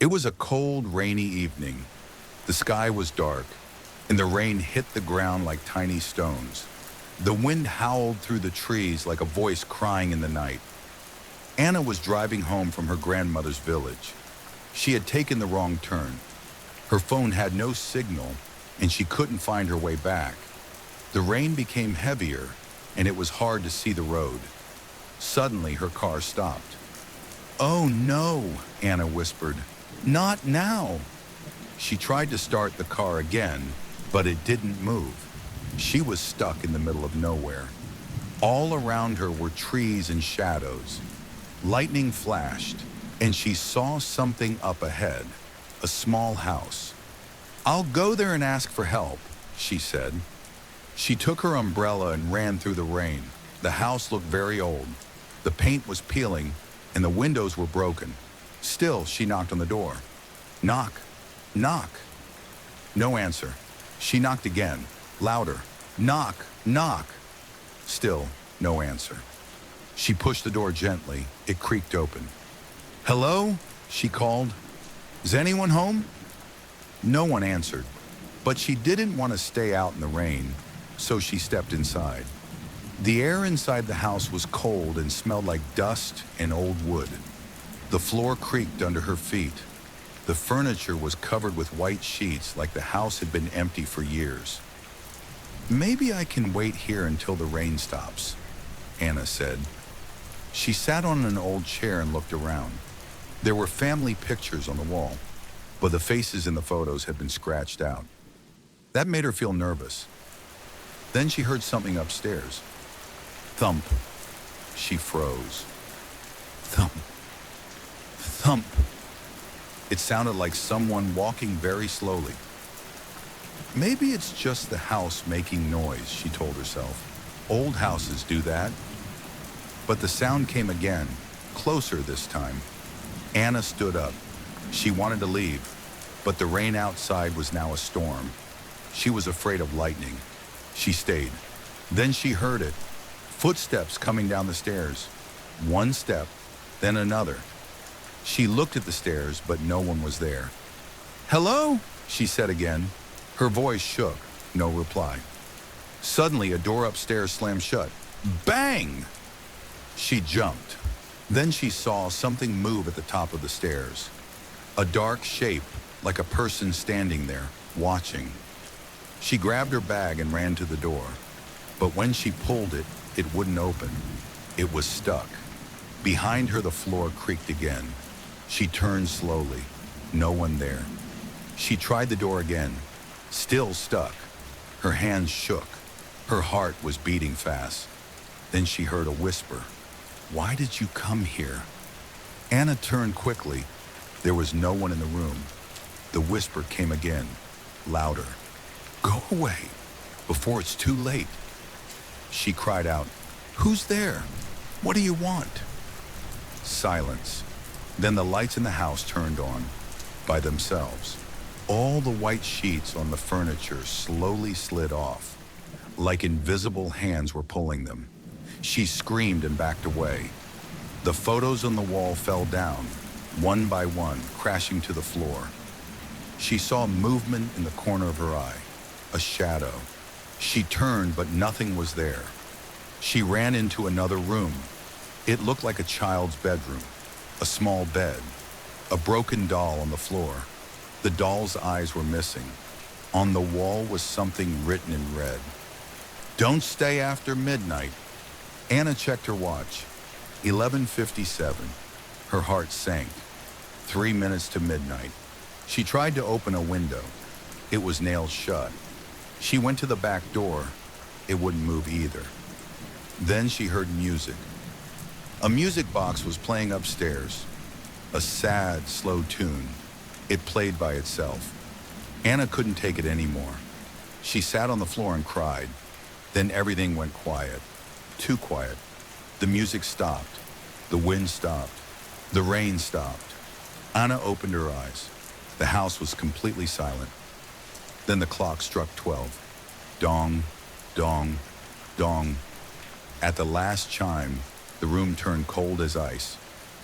It was a cold, rainy evening. The sky was dark, and the rain hit the ground like tiny stones. The wind howled through the trees like a voice crying in the night. Anna was driving home from her grandmother's village. She had taken the wrong turn. Her phone had no signal, and she couldn't find her way back. The rain became heavier, and it was hard to see the road. Suddenly, her car stopped. "Oh no," Anna whispered. "Not now." She tried to start the car again, but it didn't move. She was stuck in the middle of nowhere. All around her were trees and shadows. Lightning flashed, and she saw something up ahead, a small house. "I'll go there and ask for help," she said. She took her umbrella and ran through the rain. The house looked very old. The paint was peeling, and the windows were broken. Still, she knocked on the door. Knock, knock. No answer. She knocked again, louder. Knock, knock. Still, no answer. She pushed the door gently. It creaked open. "Hello?" she called. "Is anyone home?" No one answered, but she didn't want to stay out in the rain, so she stepped inside. The air inside the house was cold and smelled like dust and old wood. The floor creaked under her feet. The furniture was covered with white sheets like the house had been empty for years. "Maybe I can wait here until the rain stops," Anna said. She sat on an old chair and looked around. There were family pictures on the wall, but the faces in the photos had been scratched out. That made her feel nervous. Then she heard something upstairs. Thump. She froze. Thump. Thump. It sounded like someone walking very slowly. "Maybe it's just the house making noise," she told herself. "Old houses do that." But the sound came again, closer this time. Anna stood up. She wanted to leave, but the rain outside was now a storm. She was afraid of lightning. She stayed. Then she heard it. Footsteps coming down the stairs. One step, then another. She looked at the stairs, but no one was there. "Hello?" she said again. Her voice shook. No reply. Suddenly, a door upstairs slammed shut. Bang! She jumped. Then she saw something move at the top of the stairs. A dark shape, like a person standing there, watching. She grabbed her bag and ran to the door. But when she pulled it, it wouldn't open. It was stuck. Behind her, the floor creaked again. She turned slowly. No one there. She tried the door again. Still stuck. Her hands shook. Her heart was beating fast. Then she heard a whisper. "Why did you come here?" Anna turned quickly. There was no one in the room. The whisper came again, louder. "Go away, before it's too late." She cried out, "Who's there? What do you want?" Silence. Then the lights in the house turned on, by themselves. All the white sheets on the furniture slowly slid off, like invisible hands were pulling them. She screamed and backed away. The photos on the wall fell down, one by one, crashing to the floor. She saw movement in the corner of her eye, a shadow. She turned, but nothing was there. She ran into another room. It looked like a child's bedroom, a small bed, a broken doll on the floor. The doll's eyes were missing. On the wall was something written in red. "Don't stay after midnight." Anna checked her watch. 11:57. Her heart sank. 3 minutes to midnight. She tried to open a window. It was nailed shut. She went to the back door. It wouldn't move either. Then she heard music. A music box was playing upstairs. A sad, slow tune. It played by itself. Anna couldn't take it anymore. She sat on the floor and cried. Then everything went quiet. Too quiet. The music stopped. The wind stopped. The rain stopped. Anna opened her eyes. The house was completely silent. Then the clock struck 12. Dong, dong, dong. At the last chime, the room turned cold as ice.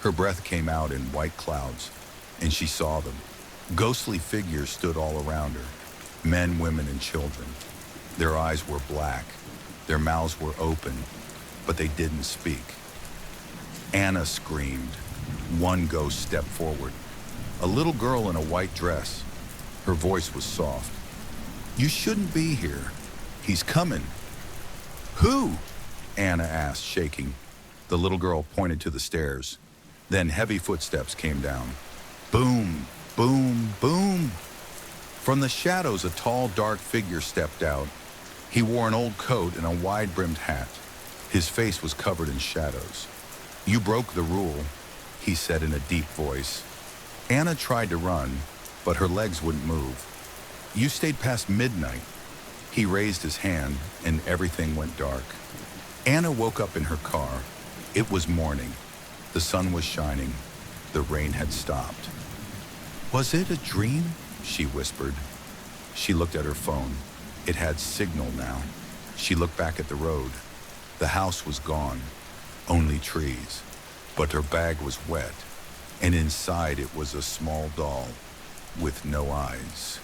Her breath came out in white clouds. and she saw them. Ghostly figures stood all around her, men, women, and children. Their eyes were black, their mouths were open, but they didn't speak. Anna screamed. One ghost stepped forward. A little girl in a white dress. Her voice was soft. "You shouldn't be here. He's coming." "Who?" Anna asked, shaking. The little girl pointed to the stairs. Then heavy footsteps came down. Boom, boom, boom. From the shadows, a tall, dark figure stepped out. He wore an old coat and a wide-brimmed hat. His face was covered in shadows. "You broke the rule," he said in a deep voice. Anna tried to run, but her legs wouldn't move. "You stayed past midnight." He raised his hand, and everything went dark. Anna woke up in her car. It was morning. The sun was shining. The rain had stopped. "Was it a dream?" she whispered. She looked at her phone. It had signal now. She looked back at the road. The house was gone. Only trees. But her bag was wet, and inside it was a small doll with no eyes.